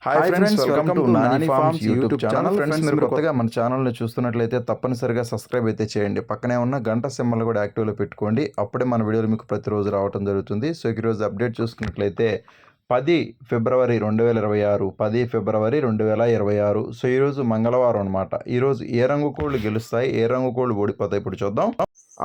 Hi friends, welcome to Nani forms YouTube channel. Friends, మీరు కొత్తగా మన ఛానల్ని చూస్తున్నట్లయితే తప్పనిసరిగా సబ్స్క్రైబ్ అయితే చేయండి. పక్కనే ఉన్న గంట సింబల్ కూడా యాక్టివ్లో పెట్టుకోండి. అప్పుడే మన వీడియోలు మీకు ప్రతిరోజు రావడం జరుగుతుంది. సో ఈరోజు అప్డేట్ చూసుకున్నట్లయితే 10 ఫిబ్రవరి 2026 10 ఫిబ్రవరి 2026. సో ఈరోజు మంగళవారం అనమాట. ఈరోజు ఏ రంగు కోళ్ళు గెలుస్తాయి, ఏ రంగు కోళ్ళు ఓడిపోతాయి ఇప్పుడు చూద్దాం.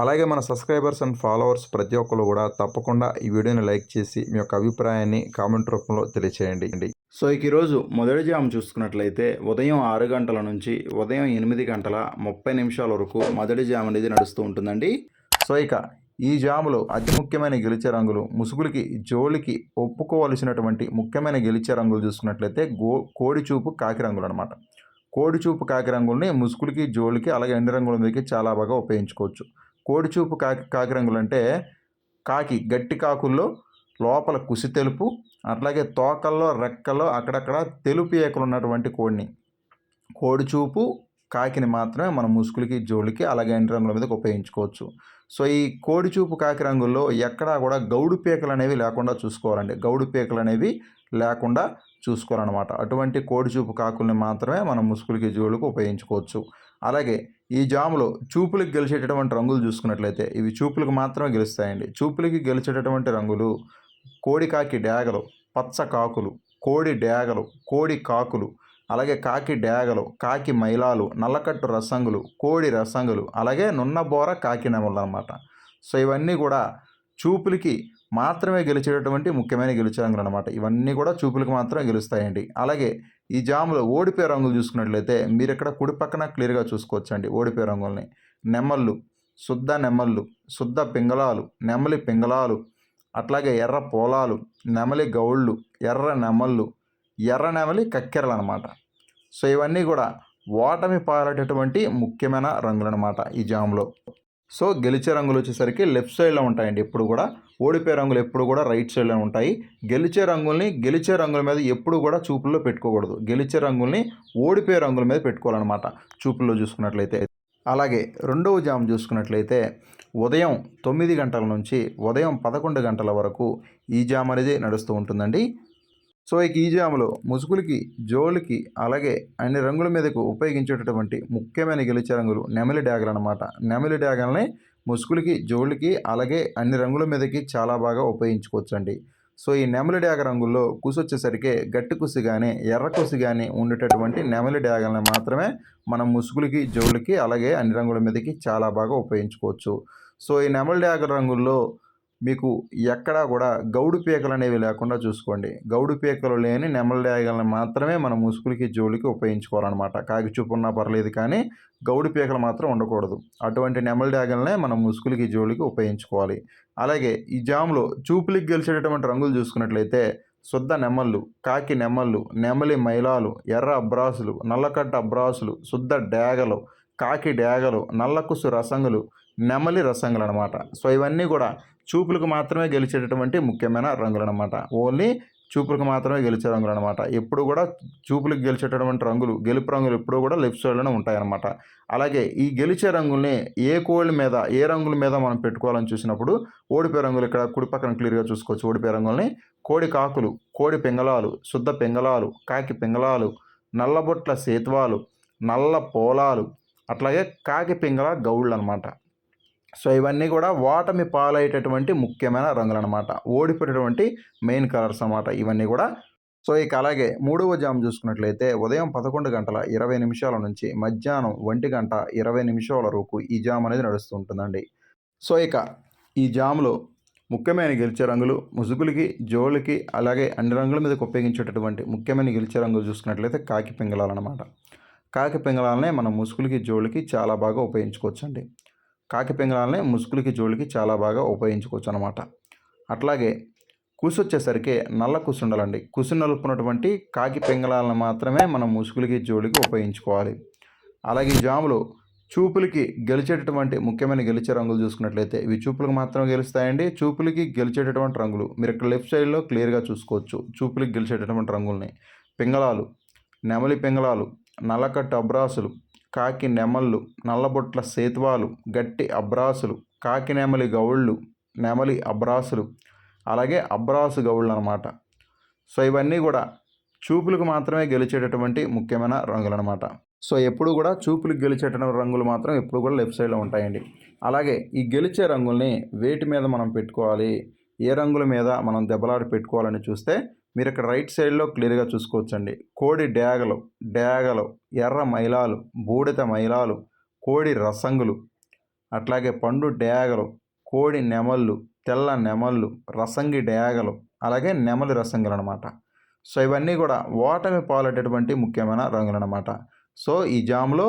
అలాగే మన సబ్స్క్రైబర్స్ అండ్ ఫాలోవర్స్ ప్రతి ఒక్కరు కూడా తప్పకుండా ఈ వీడియోని లైక్ చేసి మీ యొక్క అభిప్రాయాన్ని కామెంట్ రూపంలో తెలియచేయండి. సో ఈరోజు మొదటి జామ్ చూసుకున్నట్లయితే ఉదయం 6 గంటల నుంచి ఉదయం 8 గంటల 30 నిమిషాల వరకు మొదటి జామ్ అనేది నడుస్తూ ఉంటుందండి. సో ఇక ఈ జాములో అతి ముఖ్యమైన గెలిచే రంగులు, ముసుగులకి జోలికి ఒప్పుకోవలసినటువంటి ముఖ్యమైన గెలిచే రంగులు చూసుకున్నట్లయితే కోడి చూపు కాకి రంగులు అనమాట. కోడి చూపు కాకి రంగుల్ని ముసుగులకి జోలికి అలాగే ఎండు రంగుల మీదకి చాలా బాగా ఉపయోగించుకోవచ్చు. కోడి చూపు కాకి రంగులు అంటే కాకి గట్టి కాకుల్లో లోపల కుసి తెలుపు, అట్లాగే తోకల్లో రెక్కల్లో అక్కడక్కడ తెలుపు ఏకలు ఉన్నటువంటి కోడిని, కోడి చూపు కాకిని మాత్రమే మనం ముసుగులకి జోలికి అలాగే ఎండు రంగుల మీదకి ఉపయోగించుకోవచ్చు. సో ఈ కోడి చూపు కాకి రంగుల్లో ఎక్కడా కూడా గౌడు పీకలు అనేవి లేకుండా చూసుకోవాలండి. గౌడు పీకలు అనేవి లేకుండా చూసుకోవాలన్నమాట. అటువంటి కోడి చూపు కాకుల్ని మాత్రమే మనం ముసుగులకి జోలికి ఉపయోగించుకోవచ్చు. అలాగే ఈ జాములో చూపులకు గెలిచేటటువంటి రంగులు చూసుకున్నట్లయితే ఇవి చూపులకు మాత్రమే గెలుస్తాయండి. చూపులకి గెలిచేటటువంటి రంగులు కోడి కాకి డేగలు, పచ్చ కాకులు, కోడి డేగలు, కోడి కాకులు, అలాగే కాకి డేగలు, కాకి మైలాలు, నల్లకట్టు రసంగులు, కోడి రసంగులు, అలాగే నున్నబోర కాకి నెమలు అన్నమాట. సో ఇవన్నీ కూడా చూపులకి మాత్రమే గెలిచేటటువంటి ముఖ్యమైన గెలిచే రంగులు అనమాట. ఇవన్నీ కూడా చూపులకు మాత్రమే గెలుస్తాయండి. అలాగే ఈ జాములో ఓడిపోయే రంగులు చూసుకున్నట్లయితే మీరు ఇక్కడ కుడి పక్కన క్లియర్గా చూసుకోవచ్చండి. ఓడిపోయే రంగుల్ని నెమ్మళ్ళు, శుద్ధ నెమ్మళ్ళు, శుద్ధ పింగళాలు, నెమలి పింగళాలు, అట్లాగే ఎర్ర పోలాలు, నెమలి గౌళ్ళు, ఎర్ర నెమళ్ళు, ఎర్ర నెమలి కక్కెరలు అనమాట. సో ఇవన్నీ కూడా ఓటమి పారేటటువంటి ముఖ్యమైన రంగులు అనమాట ఈ జాములో. సో గెలిచే రంగులు వచ్చేసరికి లెఫ్ట్ సైడ్లో ఉంటాయండి ఎప్పుడు కూడా. ఓడిపోయే రంగులు ఎప్పుడు కూడా రైట్ సైడ్లో ఉంటాయి. గెలిచే రంగుల మీద ఎప్పుడు కూడా చూపుల్లో పెట్టుకోకూడదు. గెలిచే రంగుల్ని ఓడిపోయే రంగుల మీద పెట్టుకోవాలన్నమాట చూపుల్లో చూసుకున్నట్లయితే. అలాగే రెండవ జామ్ చూసుకున్నట్లయితే ఉదయం 9 గంటల నుంచి ఉదయం 11 గంటల వరకు ఈ జామ్ అనేది నడుస్తూ ఉంటుందండి. సో ఈ జాములో ముసుగులకి జోలికి అలాగే అన్ని రంగుల మీదకు ఉపయోగించేటటువంటి ముఖ్యమైన గెలిచే రంగులు నెమలి డ్యాగలు అనమాట. నెమలి డ్యాగల్ని ముసుగులకి జోలికి అలాగే అన్ని రంగుల మీదకి చాలా బాగా ఉపయోగించుకోవచ్చండి. సో ఈ నెమలి డ్యాగ రంగుల్లో కుసి వచ్చేసరికి గట్టి కుసి కానీ ఎర్ర కుసి కానీ ఉండేటటువంటి నెమలి డ్యాగల్ని మాత్రమే మనం ముసుగులకి జోలికి అలాగే అన్ని రంగుల మీదకి చాలా బాగా ఉపయోగించుకోవచ్చు. సో ఈ నెమలి డ్యాగ రంగుల్లో మీకు ఎక్కడా కూడా గౌడు పీకలు అనేవి లేకుండా చూసుకోండి. గౌడు పీకలు లేని నెమలి డ్యాగల్ని మాత్రమే మనం ముసుగులకి జోలికి ఉపయోగించుకోవాలన్నమాట. కాకి చూపు ఉన్నా పర్లేదు కానీ గౌడు పీకలు మాత్రం ఉండకూడదు. అటువంటి నెమలి డ్యాగల్నే మనం ముసుగులకి జోలికి ఉపయోగించుకోవాలి. అలాగే ఈ జాములో చూపులకి గెలిచేటటువంటి రంగులు చూసుకున్నట్లయితే శుద్ధ నెమళ్ళు, కాకి నెమళ్ళు, నెమలి మైలాలు, ఎర్ర అబ్రాసులు, నల్లకట్ట అబ్రాసులు, శుద్ధ డేగలు, కాకి డేగలు, నల్లకుసు రసంగులు, నెమలి రసంగులు అనమాట. సో ఇవన్నీ కూడా చూపులకు మాత్రమే గెలిచేటటువంటి ముఖ్యమైన రంగులు అనమాట. ఓన్లీ చూపులకు మాత్రమే గెలిచే రంగులు అనమాట. ఎప్పుడు కూడా చూపులకు గెలిచేటటువంటి రంగులు, గెలుపు రంగులు ఎప్పుడు కూడా లెఫ్ట్ సైడ్లోనే ఉంటాయన్నమాట. అలాగే ఈ గెలిచే రంగుల్ని ఏ కోళ్ళ మీద ఏ రంగుల మీద మనం పెట్టుకోవాలని చూసినప్పుడు ఓడిపోయే రంగులు ఇక్కడ కుడి పక్కన క్లియర్గా చూసుకోవచ్చు. ఓడిపోయే రంగుల్ని కోడి కాకులు, కోడి పింగళాలు, శుద్ధ పింగళాలు, కాకి పింగళాలు, నల్లబొట్ల సేతువాలు, నల్ల పోలాలు, అట్లాగే కాకి పింగళ గౌళ్ళు అనమాట. సో ఇవన్నీ కూడా ఓటమి పాలయ్యేటటువంటి ముఖ్యమైన రంగులు అనమాట. ఓడిపోయేటటువంటి మెయిన్ కలర్స్ అనమాట ఇవన్నీ కూడా. సో ఇక అలాగే మూడవ జామ్ చూసుకున్నట్లయితే ఉదయం 11 గంటల 20 నిమిషాల నుంచి మధ్యాహ్నం 1 గంట 20 నిమిషాల వరకు ఈ జామ్ అనేది నడుస్తూ ఉంటుందండి. సో ఇక ఈ జామ్లో ముఖ్యమైన గెలిచే రంగులు ముసుగులకి జోలికి అలాగే అన్ని రంగుల మీదకి ఉపయోగించేటటువంటి ముఖ్యమైన గెలిచే రంగులు చూసుకున్నట్లయితే కాకి పింగళాలు అనమాట. కాకి పింగళాలనే మనం ముసుగులకి జోలికి చాలా బాగా ఉపయోగించుకోవచ్చండి. కాకి పింగళాలని ముసుగులకి జోలికి చాలా బాగా ఉపయోగించుకోవచ్చు అనమాట. అట్లాగే కుసి వచ్చేసరికి నల్ల కుసి ఉండాలండి. కుసి నలుపున్నటువంటి కాకి పింగళాలను మాత్రమే మనం ముసుగులకి జోలికి ఉపయోగించుకోవాలి. అలాగే ఈ జాములో చూపులకి గెలిచేటటువంటి ముఖ్యమైన గెలిచే రంగులు చూసుకున్నట్లయితే ఇవి చూపులకు మాత్రమే గెలుస్తాయండి. చూపులకి గెలిచేటటువంటి రంగులు మీరు ఇక్కడ లెఫ్ట్ సైడ్లో క్లియర్గా చూసుకోవచ్చు. చూపులకి గెలిచేటటువంటి రంగుల్ని పింగళాలు, నెమలి పింగళాలు, నల్లకట్టు అబ్రాసులు, కాకి నెమళ్ళు, నల్లబొట్ల సేతువాలు, గట్టి అబ్రాసులు, కాకి నెమలి గౌళ్ళు, నెమలి అబ్రాసులు, అలాగే అబ్రాసు గౌళ్ళు అనమాట. సో ఇవన్నీ కూడా చూపులకు మాత్రమే గెలిచేటటువంటి ముఖ్యమైన రంగులు అనమాట. సో ఎప్పుడు కూడా చూపులకు గెలిచేటటువంటి రంగులు మాత్రం ఎప్పుడు కూడా లెఫ్ట్ సైడ్లో ఉంటాయండి. అలాగే ఈ గెలిచే రంగుల్ని వేటి మీద మనం పెట్టుకోవాలి, ఏ రంగుల మీద మనం దెబ్బలాడి పెట్టుకోవాలని చూస్తే మీరు ఇక్కడ రైట్ సైడ్లో క్లియర్గా చూసుకోవచ్చండి. కోడి డేగలు, డేగలు, ఎర్ర మైలాలు, బూడిద మైలాలు, కోడి రసంగులు, అట్లాగే పండు డేగలు, కోడి నెమళ్ళు, తెల్ల నెమళ్ళు, రసంగి డేగలు, అలాగే నెమలి రసంగులు అనమాట. సో ఇవన్నీ కూడా ఓటమి పాలటటువంటి ముఖ్యమైన రంగులు అనమాట. సో ఈ జామ్లో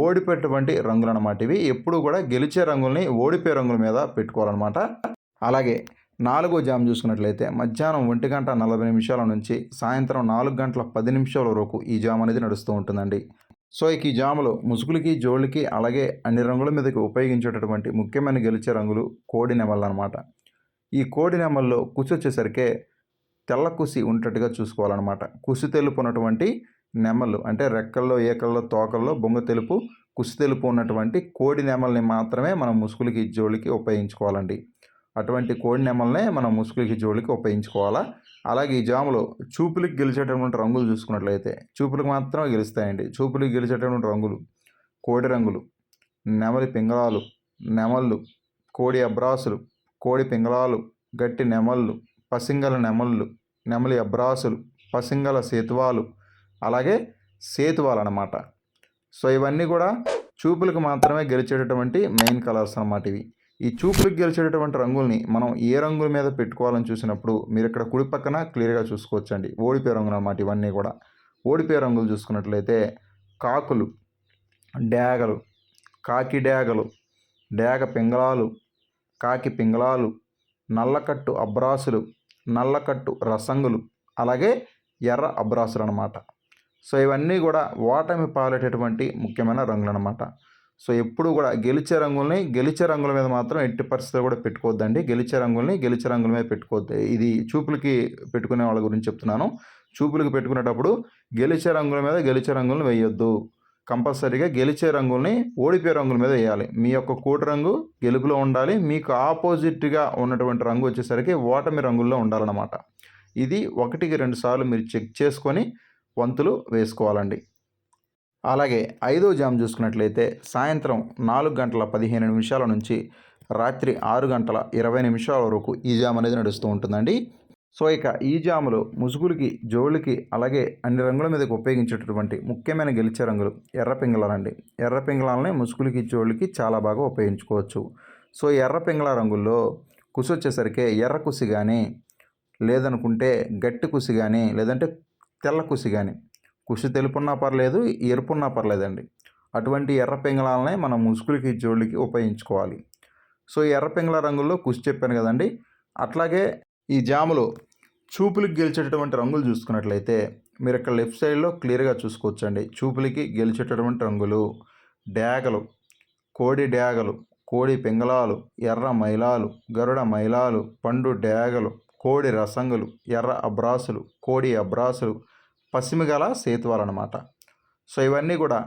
ఓడిపోయేటువంటి రంగులు అనమాట. ఇవి ఎప్పుడు కూడా గెలిచే రంగుల్ని ఓడిపోయే రంగుల మీద పెట్టుకోవాలన్నమాట. అలాగే 4వ జామ్ చూసుకున్నట్లయితే మధ్యాహ్నం 1:40 నుంచి సాయంత్రం 4:10 వరకు ఈ జామ్ అనేది నడుస్తూ ఉంటుందండి. సో ఇక ఈ జాములో ముసుగులకి, జోళ్ళకి, అలాగే అన్ని రంగుల మీదకి ఉపయోగించేటటువంటి ముఖ్యమైన గెలిచే రంగులు కోడి నెమళ్ళు అనమాట. ఈ కోడి నెమల్లో కుసి వచ్చేసరికి తెల్ల కుసి ఉండేటట్టుగా చూసుకోవాలన్నమాట. కుసి తెలుపు ఉన్నటువంటి నెమళ్ళు అంటే రెక్కల్లో, ఏకల్లో, తోకల్లో బొంగ తెలుపు, కుసి తెలుపు ఉన్నటువంటి కోడి నెమల్ని మాత్రమే మనం ముసుగులకి, జోళ్ళకి ఉపయోగించుకోవాలండి. అటువంటి కోడి నెమల్నే మనం ముసుగులకి, జోళ్ళకి ఉపయోగించుకోవాలా. అలాగే ఈ జాములో చూపులకు గెలిచేటటువంటి రంగులు చూసుకున్నట్లయితే చూపులకు మాత్రమే గెలుస్తాయండి. చూపులకు గెలిచేటటువంటి రంగులు కోడి రంగులు, నెమలి పింగళాలు, నెమళ్ళు, కోడి అబ్రాసులు, కోడి పింగళాలు, గట్టి నెమళ్ళు, పసింగల నెమళ్ళు, నెమలి అబ్రాసులు, పసింగల సేతువాలు, అలాగే సేతువాలు అన్నమాట. సో ఇవన్నీ కూడా చూపులకు మాత్రమే గెలిచేటటువంటి మెయిన్ కలర్స్ అన్నమాట ఇవి. ఈ చూపులకు గెలిచేటటువంటి రంగుల్ని మనం ఏ రంగుల మీద పెట్టుకోవాలని చూసినప్పుడు మీరు ఇక్కడ కుడి పక్కన క్లియర్గా చూసుకోవచ్చండి. ఓడిపోయే రంగులు అన్నమాట ఇవన్నీ కూడా. ఓడిపోయే రంగులు చూసుకున్నట్లయితే కాకులు, డేగలు, కాకి డేగలు, డేగ పింగళాలు, కాకి పింగళాలు, నల్లకట్టు అబ్రాసులు, నల్లకట్టు రసంగులు, అలాగే ఎర్ర అబ్రాసులు అన్నమాట. సో ఇవన్నీ కూడా ఓటమి పాలేటటువంటి ముఖ్యమైన రంగులు అన్నమాట. సో ఎప్పుడు కూడా గెలిచే రంగుల్ని గెలిచే రంగుల మీద మాత్రం ఎట్టి పరిస్థితుల్లో కూడా పెట్టుకోవద్దండి. గెలిచే రంగుల్ని గెలిచే రంగుల మీద పెట్టుకోవద్దు. ఇది చూపులకి పెట్టుకునే వాళ్ళ గురించి చెప్తున్నాను. చూపులకి పెట్టుకునేటప్పుడు గెలిచే రంగుల మీద గెలిచే రంగులను వేయొద్దు. కంపల్సరీగా గెలిచే రంగుల్ని ఓడిపోయే రంగుల మీద వేయాలి. మీ యొక్క కోటి రంగు గెలుపులో ఉండాలి. మీకు ఆపోజిట్గా ఉన్నటువంటి రంగు వచ్చేసరికి ఓటమి రంగుల్లో ఉండాలన్నమాట. ఇది 1కి 2 సార్లు మీరు చెక్ చేసుకొని వంతులు వేసుకోవాలండి. అలాగే 5వ జామ్ చూసుకున్నట్లయితే సాయంత్రం 4:15 నుంచి రాత్రి 6:20 వరకు ఈ జామ్ అనేది నడుస్తూ ఉంటుందండి. సో ఇక ఈ జాములో ముసుగులకి, జోళ్ళకి, అలాగే అన్ని రంగుల మీదకి ఉపయోగించేటటువంటి ముఖ్యమైన గెలిచే రంగులు ఎర్ర పింగళాలండి. ఎర్ర పింగళాలని ముసుగులకి, జోళ్ళకి చాలా బాగా ఉపయోగించుకోవచ్చు. సో ఎర్ర పింగళ రంగుల్లో కుసి వచ్చేసరికి ఎర్ర కుసి కానీ, లేదనుకుంటే గట్టి కుసి కానీ, లేదంటే తెల్ల కుసి కానీ, కుసి తెలుపున్నా పర్లేదు, ఎరుపున్నా పర్లేదండి. అటువంటి ఎర్ర పింగళాలనే మనం ముసుగులకి, జోళ్ళకి ఉపయోగించుకోవాలి. సో ఎర్ర పింగళ రంగుల్లో కుసి చెప్పాను కదండి. అట్లాగే ఈ జాములో చూపులకి గెలిచేటటువంటి రంగులు చూసుకున్నట్లయితే మీరు ఇక్కడ లెఫ్ట్ సైడ్లో క్లియర్గా చూసుకోవచ్చండి. చూపులకి గెలిచేటటువంటి రంగులు డేగలు, కోడి డేగలు, కోడి పింగళాలు, ఎర్ర మైలాలు, గరుడ మైలాలు, పండు డేగలు, కోడి రసంగులు, ఎర్ర అబ్రాసులు, కోడి అబ్రాసులు, పసిమిగల సేతువాలు అన్నమాట. సో ఇవన్నీ కూడా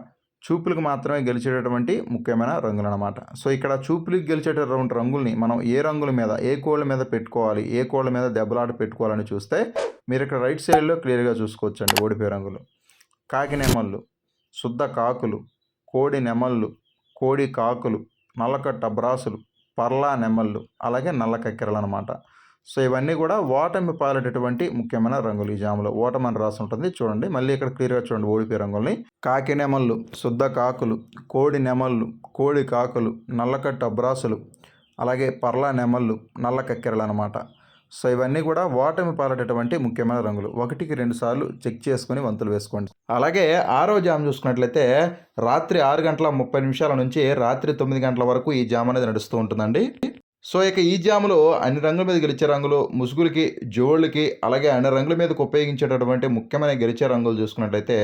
చూపులకు మాత్రమే గెలిచేటటువంటి ముఖ్యమైన రంగులు అన్నమాట. సో ఇక్కడ చూపులకు గెలిచేటటువంటి రంగుల్ని మనం ఏ రంగుల మీద, ఏ కోళ్ళ మీద పెట్టుకోవాలి, ఏ కోళ్ళ మీద దెబ్బలాట పెట్టుకోవాలని చూస్తే మీరు ఇక్కడ రైట్ సైడ్లో క్లియర్గా చూసుకోవచ్చండి. ఓడిపోయే రంగులు కాకి నెమళ్ళు, శుద్ధ కాకులు, కోడి నెమళ్ళు, కోడి కాకులు, నల్లకట్టు అబ్రాసులు, పర్లా నెమళ్ళు, అలాగే నల్ల కక్కెరలు అనమాట. సో ఇవన్నీ కూడా ఓటమి పాలేటటువంటి ముఖ్యమైన రంగులు. ఈ జాములో ఓటమి అని రాసి ఉంటుంది చూడండి. మళ్ళీ ఇక్కడ క్లియర్గా చూడండి ఓడిపోయే రంగుల్ని. కాకి నెమళ్ళు, శుద్ధ కాకులు, కోడి నెమళ్ళు, కోడి కాకులు, నల్లకట్టు అబ్రాసులు, అలాగే పర్లా నెమళ్ళు, నల్ల కక్కెరలు అనమాట. సో ఇవన్నీ కూడా ఓటమి పాలేటటువంటి ముఖ్యమైన రంగులు. 1కి 2 సార్లు చెక్ చేసుకొని వంతులు వేసుకోండి. అలాగే 6వ జామ్ చూసుకున్నట్లయితే రాత్రి 6:30 నుంచి రాత్రి 9 వరకు ఈ జామ్ అనేది నడుస్తూ ఉంటుందండి. సో ఇక ఈ జాములో అన్ని రంగుల మీద గెలిచే రంగులు ముసుగులకి, జోళ్ళకి, అలాగే అన్ని రంగుల మీదకి ఉపయోగించేటటువంటి ముఖ్యమైన గెలిచే రంగులు చూసుకున్నట్లయితే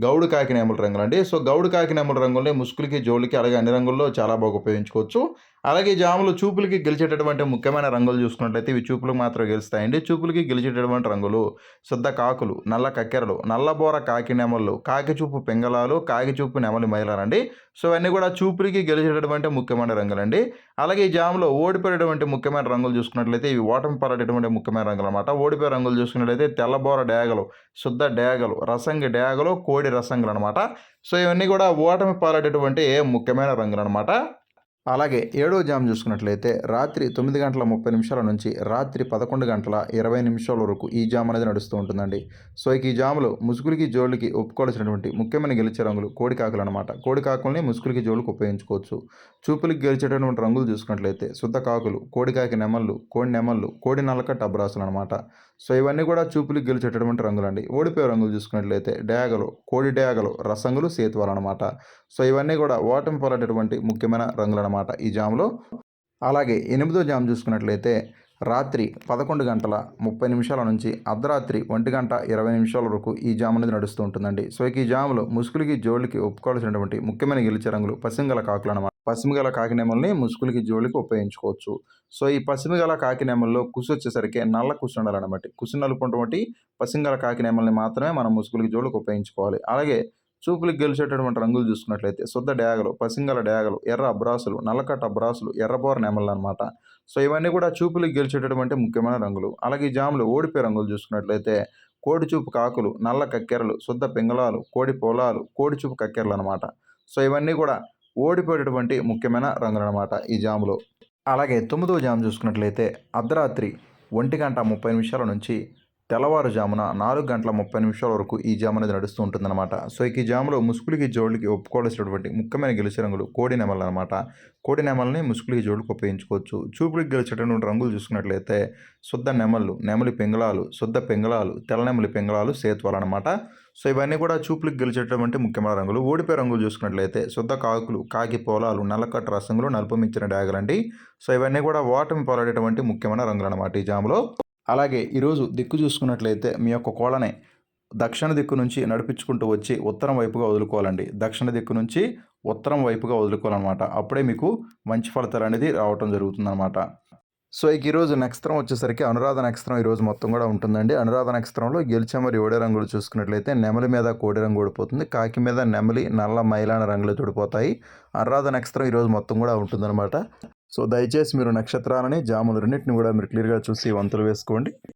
గౌడు కాకి నెమలి రంగులు అండి. సో గౌడు కాకి నెమలి రంగుల్ని ముసుగులకి, జోళ్ళకి, అలాగే అన్ని రంగుల్లో చాలా బాగా ఉపయోగించుకోవచ్చు. అలాగే ఈ జాములు చూపులకి గెలిచేటటువంటి ముఖ్యమైన రంగులు చూసుకున్నట్లయితే ఇవి చూపులకు మాత్రం గెలుస్తాయండి. చూపులకి గెలిచేటటువంటి రంగులు శుద్ధ కాకులు, నల్ల కక్కెరలు, నల్లబోర కాకి నెమళ్ళు, కాకి చూపు పింగళాలు, కాకి చూపు నెమలి మైలాలండి. సో ఇవన్నీ కూడా చూపులకి గెలిచేటటువంటి ముఖ్యమైన రంగులండి. అలాగే ఈ జాములో ఓడిపోయేటువంటి ముఖ్యమైన రంగులు చూసుకున్నట్లయితే ఇవి ఓటమి పాలైనటువంటి ముఖ్యమైన రంగులు అనమాట. ఓడిపోయే రంగులు చూసుకున్నట్లయితే తెల్లబోర డేగలు, శుద్ధ డేగలు, రసంగి డేగలు, కోడి రసంగులు అనమాట. సో ఇవన్నీ కూడా ఓటమి పాలైనటువంటి ముఖ్యమైన రంగులు అనమాట. అలాగే ఏడో జామ్ చూసుకున్నట్లయితే రాత్రి 9:30 నుంచి రాత్రి 11:20 వరకు ఈ జామ్ అనేది నడుస్తూ ఉంటుందండి. సో ఈ జాములో ముసుగులకి జోళ్ళకి ఒప్పుకోవాల్సినటువంటి ముఖ్యమైన గెలిచే రంగులు కోడికాకులు అనమాట. కోడికాకుల్ని ముసుగులకి జోళ్ళకి ఉపయోగించుకోవచ్చు. చూపులకి గెలిచేటటువంటి రంగులు చూసుకున్నట్లయితే శుద్ధ కాకులు, కోడికాకి నెమళ్ళు, కోడి నెమళ్ళు, కోడి నల్లక టబ్రాసులు అనమాట. సో ఇవన్నీ కూడా చూపులకి గెలిచేటటువంటి రంగులండి. ఓడిపోయే రంగులు చూసుకున్నట్లయితే డేగలు, కోడి డేగలు, రసంగులు, సేతువాలు అనమాట. సో ఇవన్నీ కూడా ఓటమి పాలైనటువంటి ముఖ్యమైన రంగులు అనమాట ఈ జాములో. అలాగే ఎనిమిదో జామ్ చూసుకున్నట్లయితే రాత్రి 11:30 నుంచి అర్ధరాత్రి 1:20 వరకు ఈ జామ్ అనేది నడుస్తూ ఉంటుందండి. సో ఈ జాములో ముసుగులకి జోళ్ళకి ఒప్పుకోవాల్సినటువంటి ముఖ్యమైన గెలిచే రంగులు పసిమిగల కాకులు అనమాట. పసిమిగల కాకినెమల్ని ముసుగులకి జోళ్ళకి ఉపయోగించుకోవచ్చు. సో ఈ పసిమిగల కాకినెమల్లో కుసు వచ్చేసరికి నల్ల కుసు ఉండాలన్నమాట. కుసు నలుపున్నటువంటి పసిమిగల కాకినెమల్ని మాత్రమే మనం ముసుగులకి జోళ్ళకి ఉపయోగించుకోవాలి. అలాగే చూపులకు గెలిచేటటువంటి రంగులు చూసుకున్నట్లయితే శుద్ధ డేగలు, పసింగల డేగలు, ఎర్ర అబ్రాసులు, నల్లకట్ట అబ్రాసులు, ఎర్రబోర నెమళ్ళు అనమాట. సో ఇవన్నీ కూడా చూపులకు గెలిచేటటువంటి ముఖ్యమైన రంగులు. అలాగే ఈ జాములు ఓడిపోయే రంగులు చూసుకున్నట్లయితే కోడి చూపు కాకులు, నల్ల కక్కెరలు, శుద్ధ పింగళాలు, కోడి పొలాలు, కోడి చూపు కక్కెరలు అనమాట. సో ఇవన్నీ కూడా ఓడిపోయేటటువంటి ముఖ్యమైన రంగులు అనమాట ఈ జాములో. అలాగే 9వ జాము చూసుకున్నట్లయితే అర్ధరాత్రి 1:30 నుంచి తెల్లవారుజామున 4:30 వరకు ఈ జామ్ అనేది నడుస్తూ ఉంటుందన్నమాట. సో ఈ జాములో ముసుగులకి జోళ్ళకి ఒప్పుకోవాల్సినటువంటి ముఖ్యమైన గెలిచే రంగులు కోడి నెమళ్ళు అనమాట. కోడి నెమల్ని ముసుగులకి జోళ్ళకి ఉపయోగించుకోవచ్చు. చూపులకి గెలిచేటటువంటి రంగులు చూసుకున్నట్లయితే శుద్ధ నెమళ్ళు, నెమలి పింగళాలు, శుద్ధ పింగళాలు, తెల్ల నెమలి పింగళాలు, సేతువాలు అనమాట. సో ఇవన్నీ కూడా చూపులకు గెలిచేటటువంటి ముఖ్యమైన రంగులు. ఓడిపోయే రంగులు చూసుకున్నట్లయితే శుద్ధ కాకులు, కాకి పోలాలు, నల్లకట్ట రసంగులు, నలుపు మించిన డాగలండి. సో ఇవన్నీ కూడా ఓటమి పాలైనటువంటి ముఖ్యమైన రంగులు అనమాట ఈ జాములో. అలాగే ఈరోజు దిక్కు చూసుకున్నట్లయితే మీ యొక్క కోళ్ళని దక్షిణ దిక్కు నుంచి నడిపించుకుంటూ వచ్చి ఉత్తరం వైపుగా వదులుకోవాలండి. దక్షిణ దిక్కు నుంచి ఉత్తరం వైపుగా వదులుకోవాలన్నమాట. అప్పుడే మీకు మంచి ఫలితాలు అనేది రావటం జరుగుతుందన్నమాట. సో ఈరోజు నక్షత్రం వచ్చేసరికి అనురాధ నక్షత్రం ఈరోజు మొత్తం కూడా ఉంటుందండి. అనురాధ నక్షత్రంలో గెలిచే మరి ఓడే రంగులు చూసుకున్నట్లయితే నెమలి మీద కోడి రంగు ఓడిపోతుంది, కాకి మీద నెమలి, నల్ల మైలాన రంగులు తోడిపోతాయి. అనురాధ నక్షత్రం ఈరోజు మొత్తం కూడా ఉంటుందన్నమాట. సో దయచేసి మీరు నక్షత్రాలని జాములు రెండింటిని కూడా మీరు క్లియర్గా చూసి వంతులు వేసుకోండి.